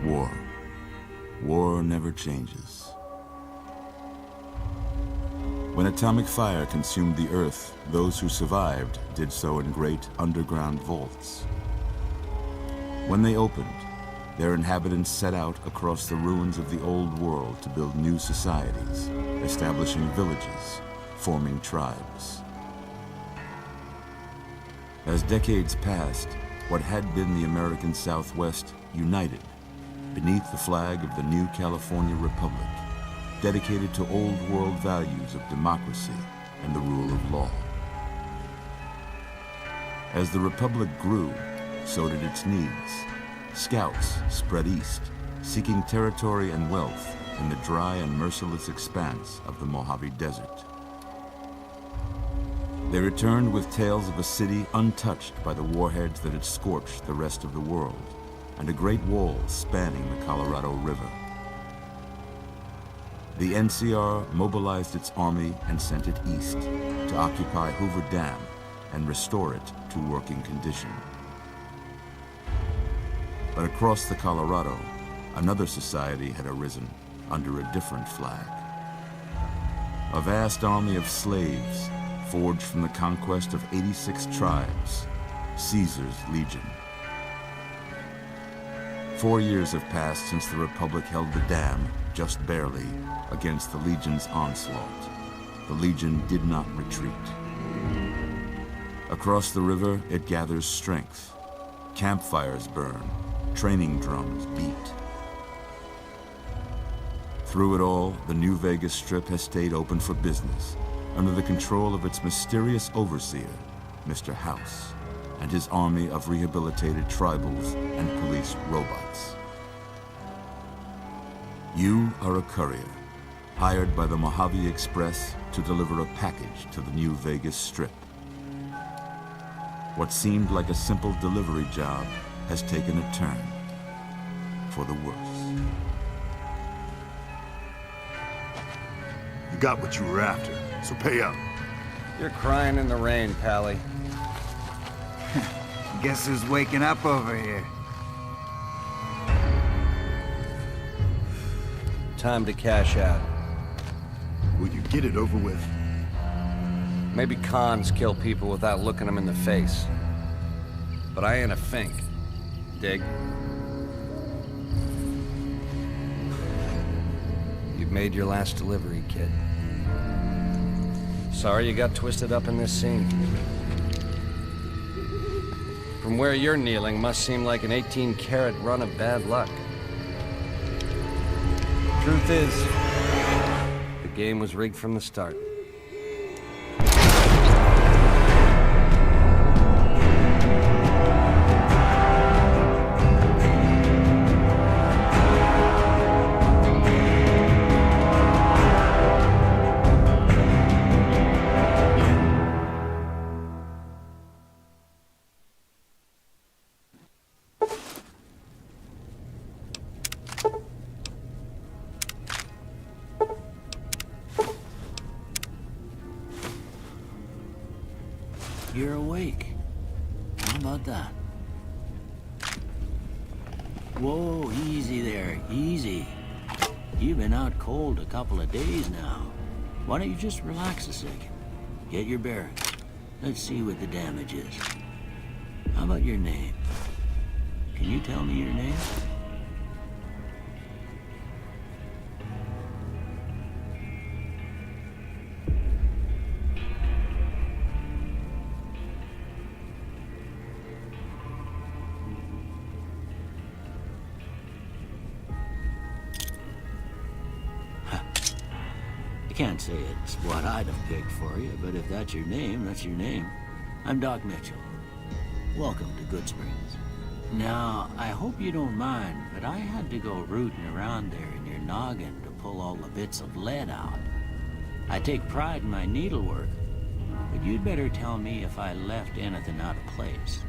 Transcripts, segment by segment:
War. War never changes. When atomic fire consumed the Earth, those who survived did so in great underground vaults. When they opened, their inhabitants set out across the ruins of the old world to build new societies, establishing villages, forming tribes. As decades passed, what had been the American Southwest united beneath the flag of the new California Republic, dedicated to old world values of democracy and the rule of law. As the Republic grew, so did its needs. Scouts spread east, seeking territory and wealth in the dry and merciless expanse of the Mojave Desert. They returned with tales of a city untouched by the warheads that had scorched the rest of the world, and a great wall spanning the Colorado River. The NCR mobilized its army and sent it east to occupy Hoover Dam and restore it to working condition. But across the Colorado, another society had arisen under a different flag. A vast army of slaves forged from the conquest of 86 tribes, Caesar's Legion. 4 years have passed since the Republic held the dam, just barely, against the Legion's onslaught. The Legion did not retreat. Across the river, it gathers strength. Campfires burn, training drums beat. Through it all, the New Vegas Strip has stayed open for business, under the control of its mysterious overseer, Mr. House, and his army of rehabilitated tribals and police robots. You are a courier, hired by the Mojave Express to deliver a package to the New Vegas Strip. What seemed like a simple delivery job has taken a turn for the worse. You got what you were after, so pay up. You're crying in the rain, Pally. Guess who's waking up over here? Time to cash out. Will you get it over with? Maybe cons kill people without looking them in the face. But I ain't a fink. Dig? You've made your last delivery, kid. Sorry you got twisted up in this scene. From where you're kneeling must seem like an 18-carat run of bad luck. Truth is, the game was rigged from the start. You're awake. How about that? Whoa, easy there, easy. You've been out cold a couple of days now. Why don't you just relax a second? Get your bearings. Let's see what the damage is. How about your name? Can you tell me your name? I can't say it's what I'd have picked for you, but if that's your name, that's your name. I'm Doc Mitchell. Welcome to Good Springs. Now, I hope you don't mind, but I had to go rooting around there in your noggin to pull all the bits of lead out. I take pride in my needlework, but you'd better tell me if I left anything out of place.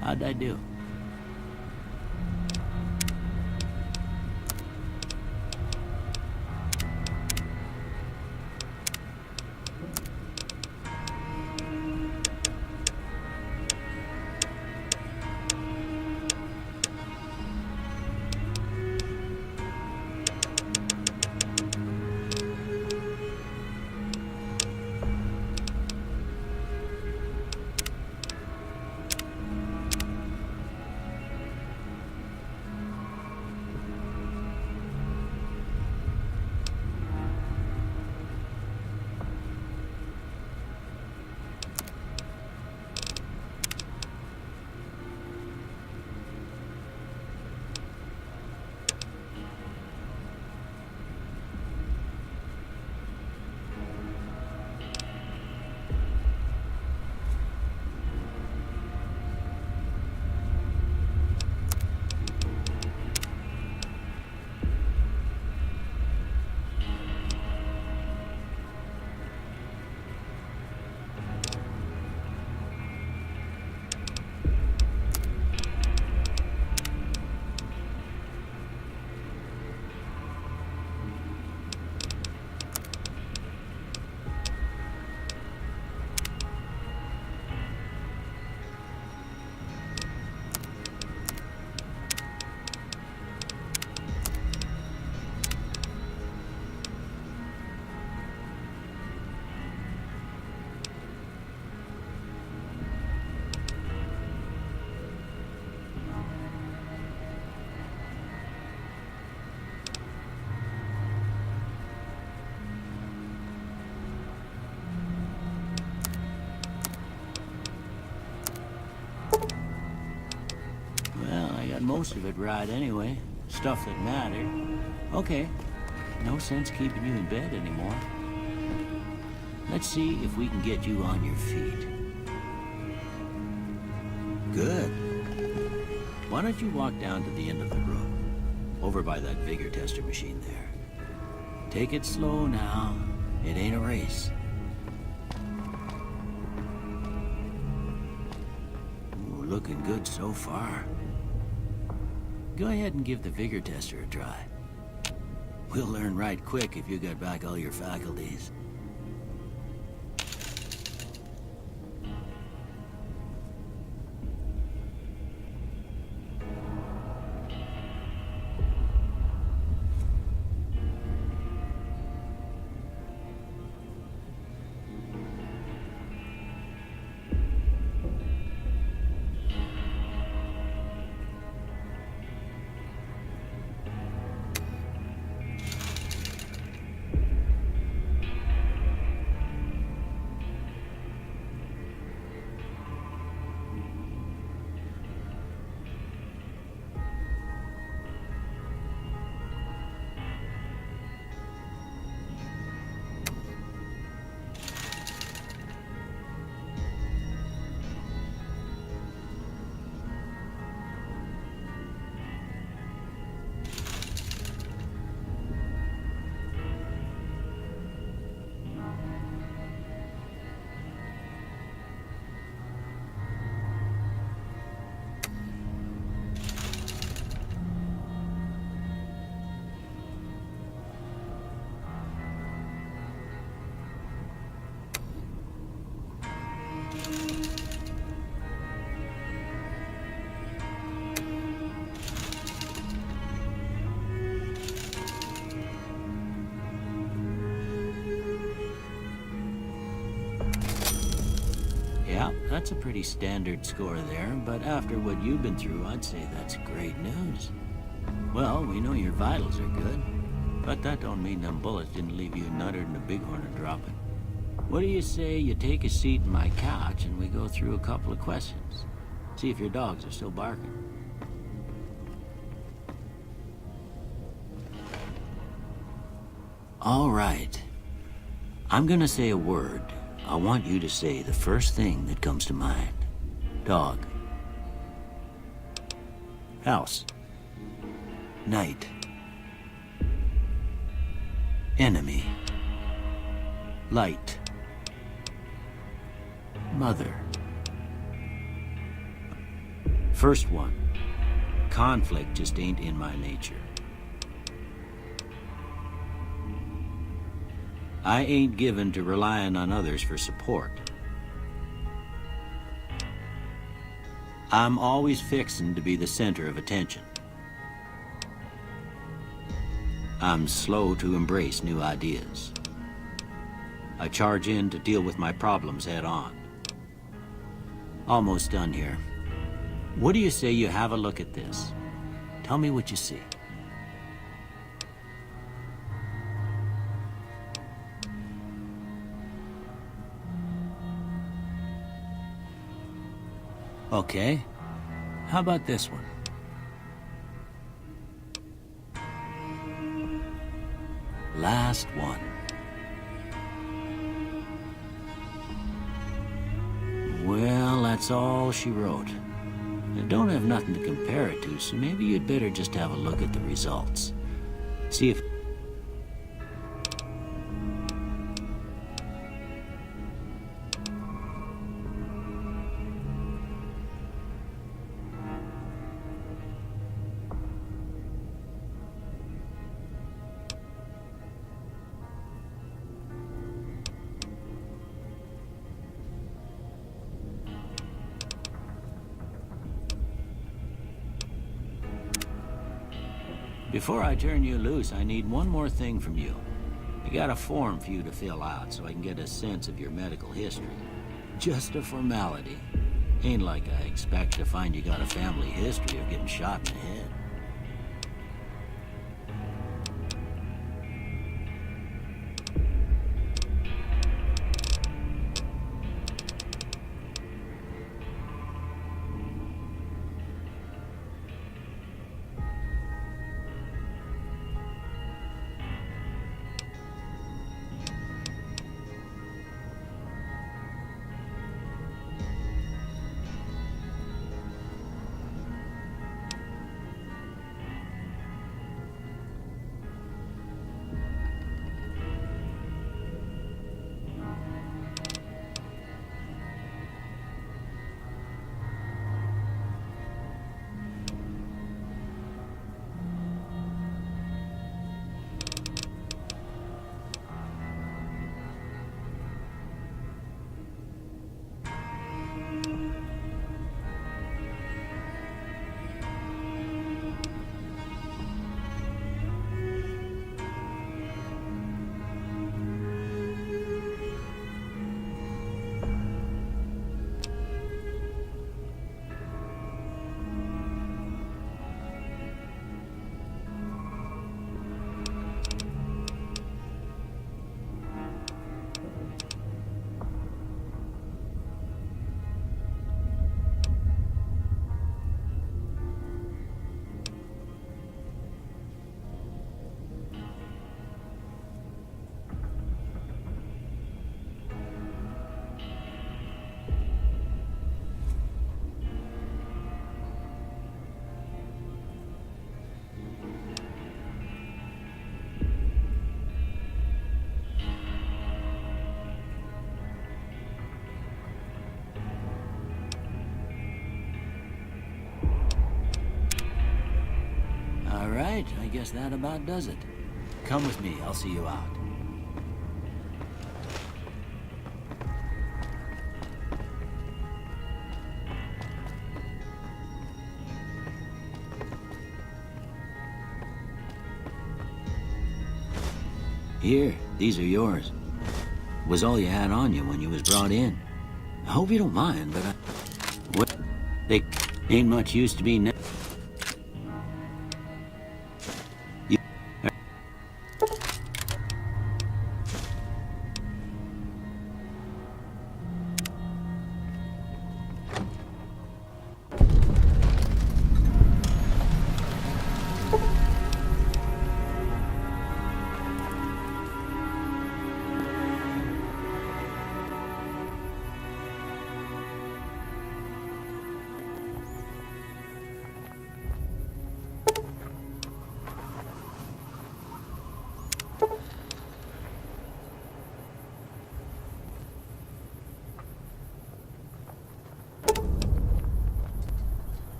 How'd I do? got most of it right anyway. Stuff that mattered. Okay, no sense keeping you in bed anymore. Let's see if we can get you on your feet. Good. Why don't you walk down to the end of the room, over by that vigor tester machine there. Take it slow now. It ain't a race. Ooh, looking good so far. Go ahead and give the vigor tester a try. We'll learn right quick if you got back all your faculties. Yeah, that's a pretty standard score there, but after what you've been through, I'd say that's great news. Well, we know your vitals are good, but that don't mean them bullets didn't leave you nuttered and a bighorn dropping. What do you say you take a seat in my couch and we go through a couple of questions? See if your dogs are still barking. All right. I'm gonna say a word. I want you to say the first thing that comes to mind. Dog. House. Night. Enemy. Light. Mother. First one. Conflict just ain't in my nature. I ain't given to relying on others for support. I'm always fixin' to be the center of attention. I'm slow to embrace new ideas. I charge in to deal with my problems head on. Almost done here. What do you say you have a look at this? Tell me what you see. Okay. How about this one? Last one. Well, that's all she wrote. I don't have nothing to compare it to, so maybe you'd better just have a look at the results. See if... Before I turn you loose, I need one more thing from you. I got a form for you to fill out so I can get a sense of your medical history. Just a formality. Ain't like I expect to find you got a family history of getting shot in the head. All right, I guess that about does it. Come with me, I'll see you out. Here, these are yours. Was all you had on you when you was brought in. I hope you don't mind, but what? They ain't much use to be now.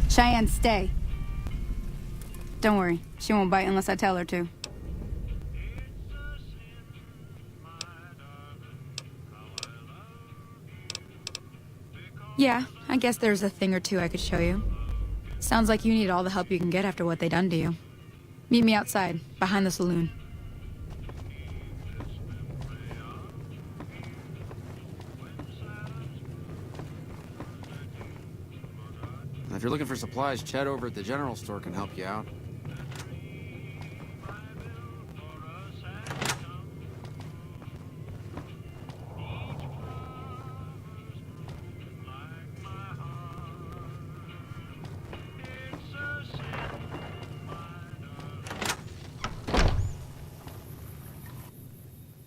Cheyenne, stay. Don't worry, she won't bite unless I tell her to. Yeah, I guess there's a thing or two I could show you. Sounds like you need all the help you can get after what they done to you. Meet me outside, behind the saloon. If you're looking for supplies, Chet over at the general store can help you out.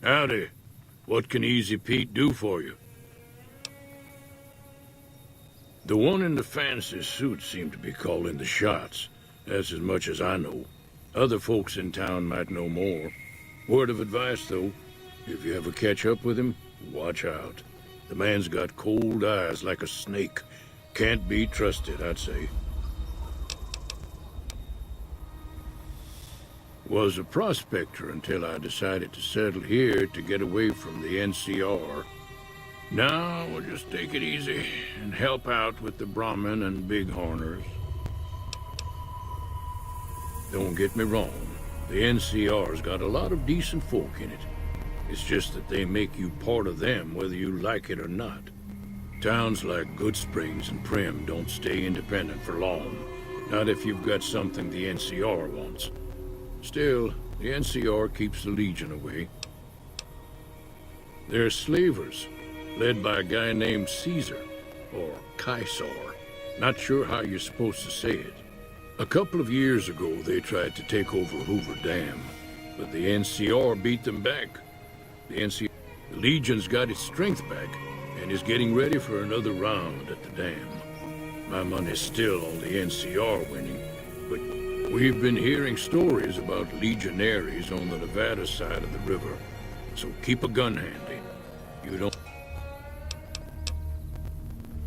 Howdy. What can Easy Pete do for you? The one in the fancy suit seemed to be calling the shots. That's as much as I know. Other folks in town might know more. Word of advice, though. If you ever catch up with him, watch out. The man's got cold eyes like a snake. Can't be trusted, I'd say. Was a prospector until I decided to settle here to get away from the NCR. Now, we'll just take it easy and help out with the Brahmin and Bighorners. Don't get me wrong, the NCR's got a lot of decent folk in it. It's just that they make you part of them whether you like it or not. Towns like Goodsprings and Prim don't stay independent for long. Not if you've got something the NCR wants. Still, the NCR keeps the Legion away. They're slavers, led by a guy named Caesar, or Caesar. Not sure how you're supposed to say it. A couple of years ago, they tried to take over Hoover Dam, but the NCR beat them back. The Legion's got its strength back, and is getting ready for another round at the dam. My money's still on the NCR winning, but we've been hearing stories about legionaries on the Nevada side of the river, so keep a gun handy. You don't...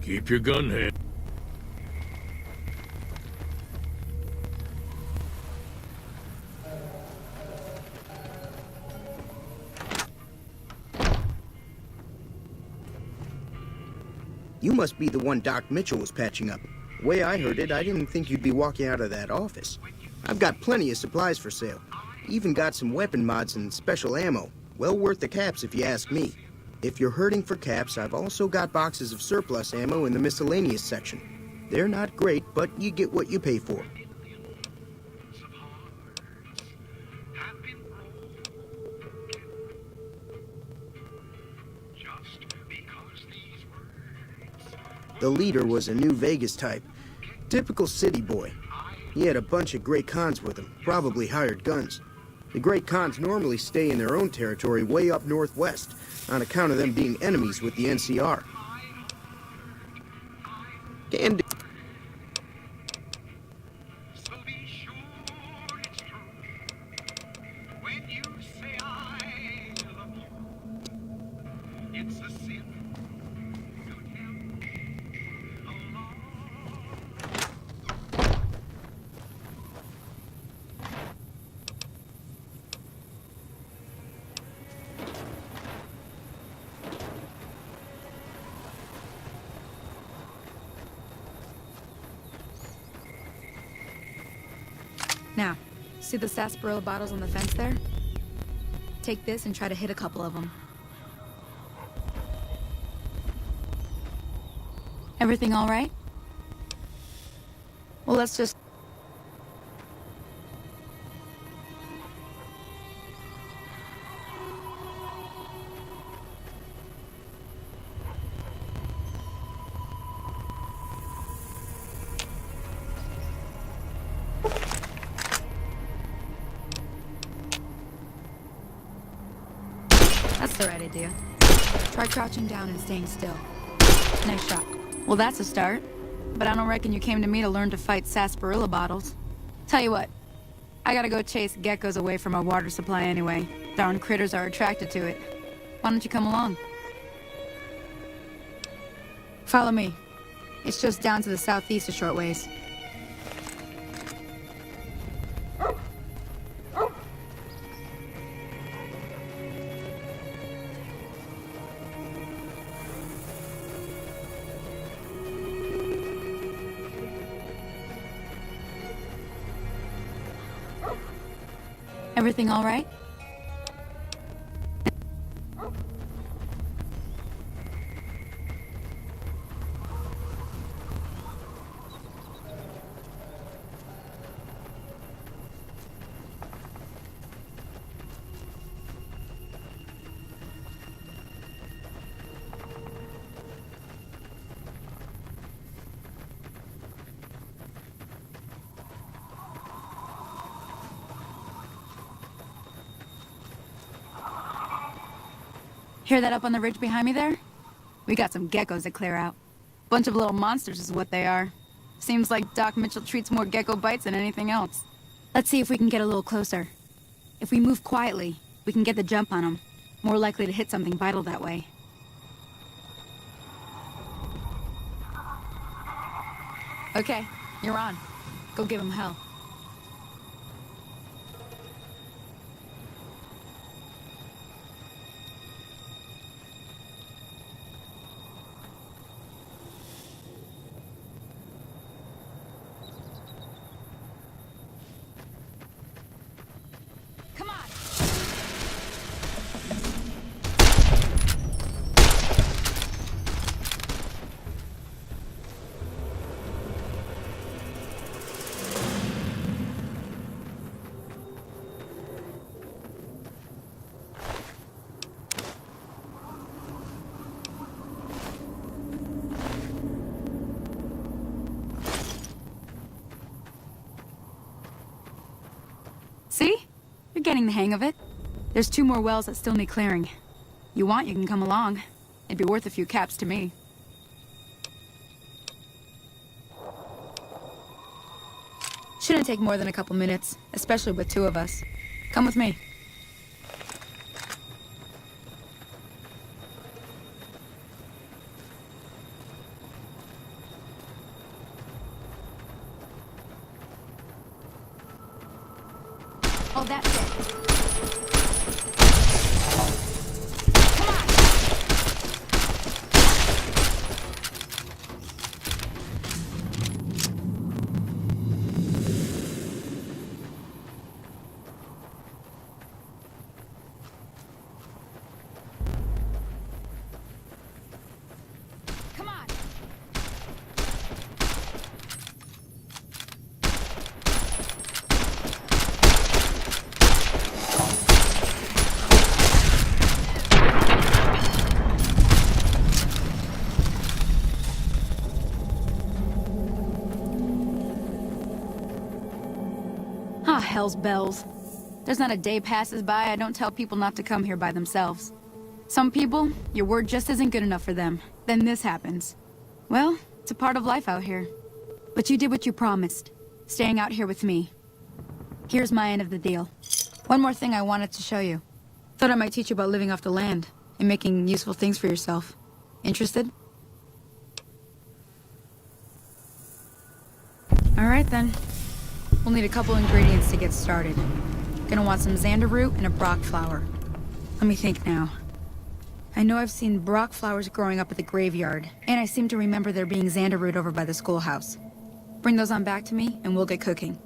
Keep your gun handy. You must be the one Doc Mitchell was patching up. The way I heard it, I didn't think you'd be walking out of that office. I've got plenty of supplies for sale. Even got some weapon mods and special ammo. Well worth the caps if you ask me. If you're hurting for caps, I've also got boxes of surplus ammo in the miscellaneous section. They're not great, but you get what you pay for. The leader was a new Vegas type. Typical city boy. He had a bunch of Great Khans with him, probably hired guns. The Great Khans normally stay in their own territory way up northwest, on account of them being enemies with the NCR. Can do. Now, see the sarsaparilla bottles on the fence there? Take this and try to hit a couple of them. Everything all right? Well, let's just... That's the right idea. Try crouching down and staying still. Nice shot. Well, that's a start. But I don't reckon you came to me to learn to fight sarsaparilla bottles. Tell you what, I gotta go chase geckos away from our water supply anyway. Darn critters are attracted to it. Why don't you come along? Follow me. It's just down to the southeast a short ways. Everything all right? Hear that up on the ridge behind me there? We got some geckos to clear out. Bunch of little monsters is what they are. Seems like Doc Mitchell treats more gecko bites than anything else. Let's see if we can get a little closer. If we move quietly, we can get the jump on them. More likely to hit something vital that way. Okay, you're on. Go give them hell. See? You're getting the hang of it. There's 2 more wells that still need clearing. You want, you can come along. It'd be worth a few caps to me. Shouldn't take more than a couple minutes, especially with 2 of us. Come with me. Oh, that's it. Come on! Come on! hell's bells? There's not a day passes by I don't tell people not to come here by themselves. Some people, your word just isn't good enough for them. Then this happens. Well, it's a part of life out here. But you did what you promised, staying out here with me. Here's my end of the deal. One more thing I wanted to show you. Thought I might teach you about living off the land and making useful things for yourself. Interested? Alright then. We'll need a couple ingredients to get started. Gonna want some xander root and a brock flower. Let me think now. I know I've seen brock flowers growing up at the graveyard, and I seem to remember there being xander root over by the schoolhouse. Bring those on back to me, and we'll get cooking.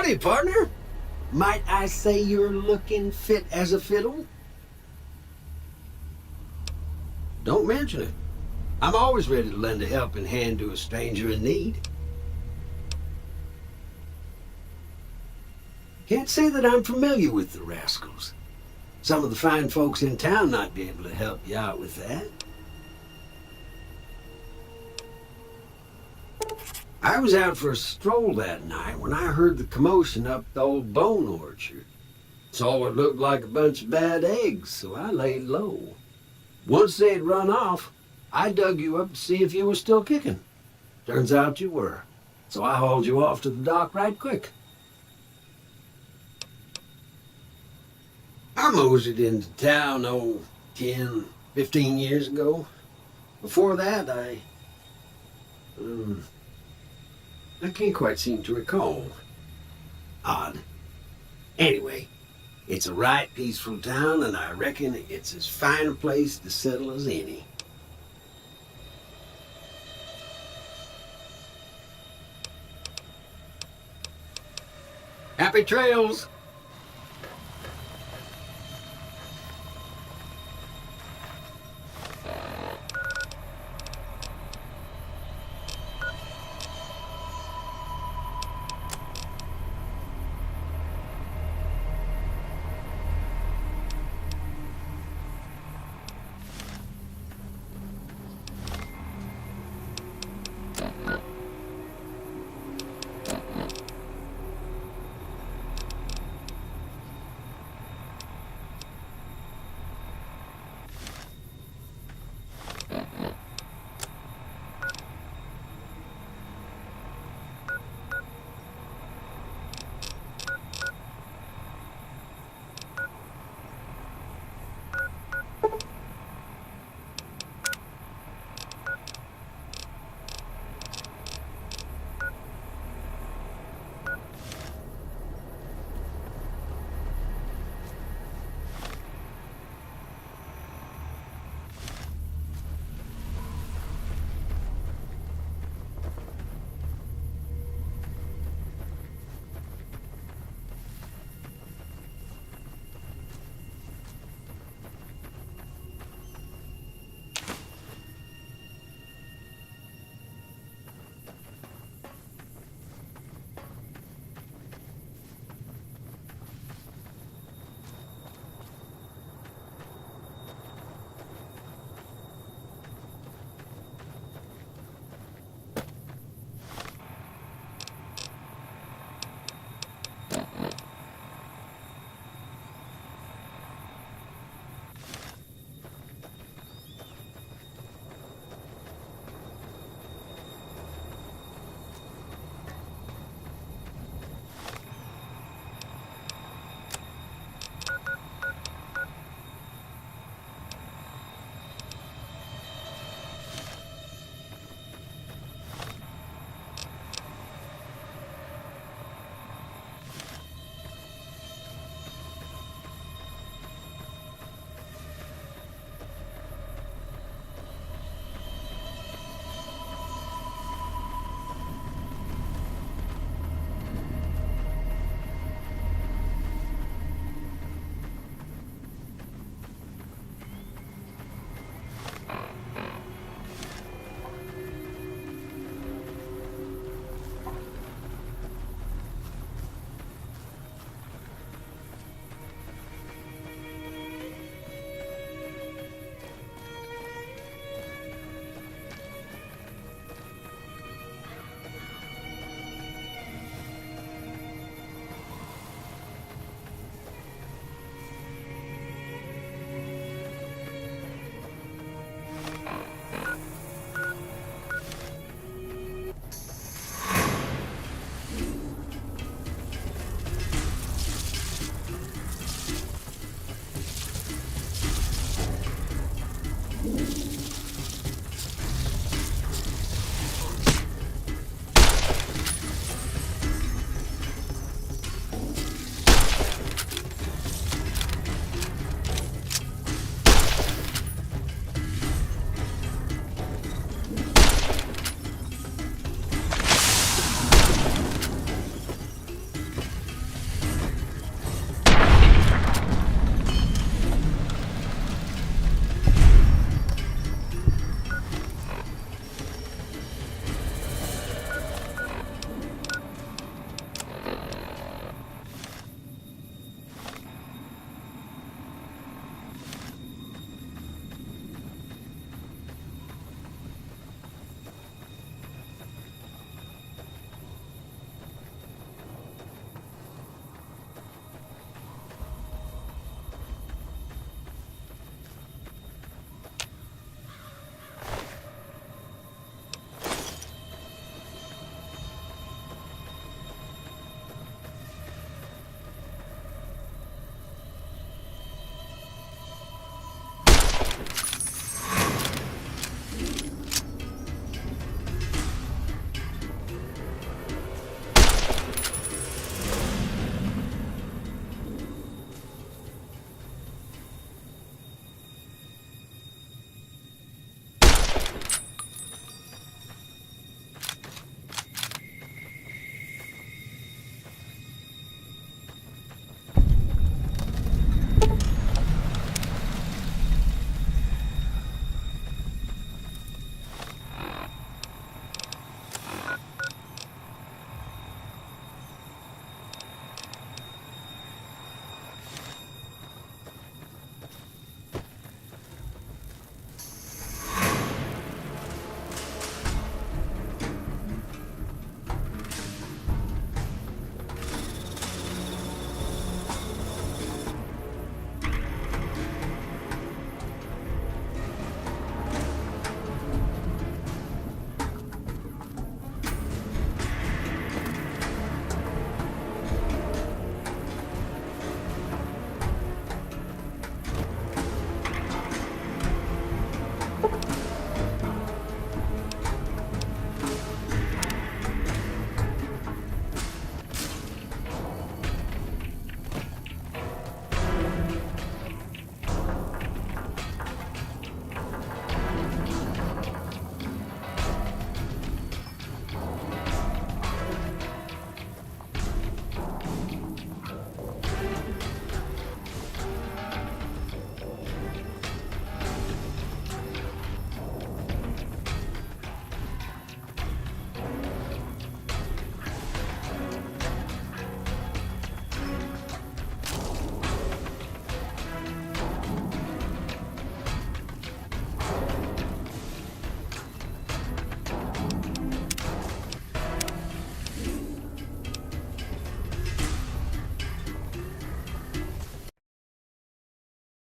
Howdy, partner. Might I say you're looking fit as a fiddle? Don't mention it. I'm always ready to lend a helping hand to a stranger in need. Can't say that I'm familiar with the rascals. Some of the fine folks in town might be able to help you out with that. I was out for a stroll that night when I heard the commotion up the old bone orchard. Saw what looked like a bunch of bad eggs, so I laid low. Once they had run off, I dug you up to see if you were still kicking. Turns out you were, so I hauled you off to the dock right quick. I moseyed into town, 10, 15 years ago. Before that, I can't quite seem to recall. Odd. Anyway, it's a right peaceful town, and I reckon it's as fine a place to settle as any. Happy trails!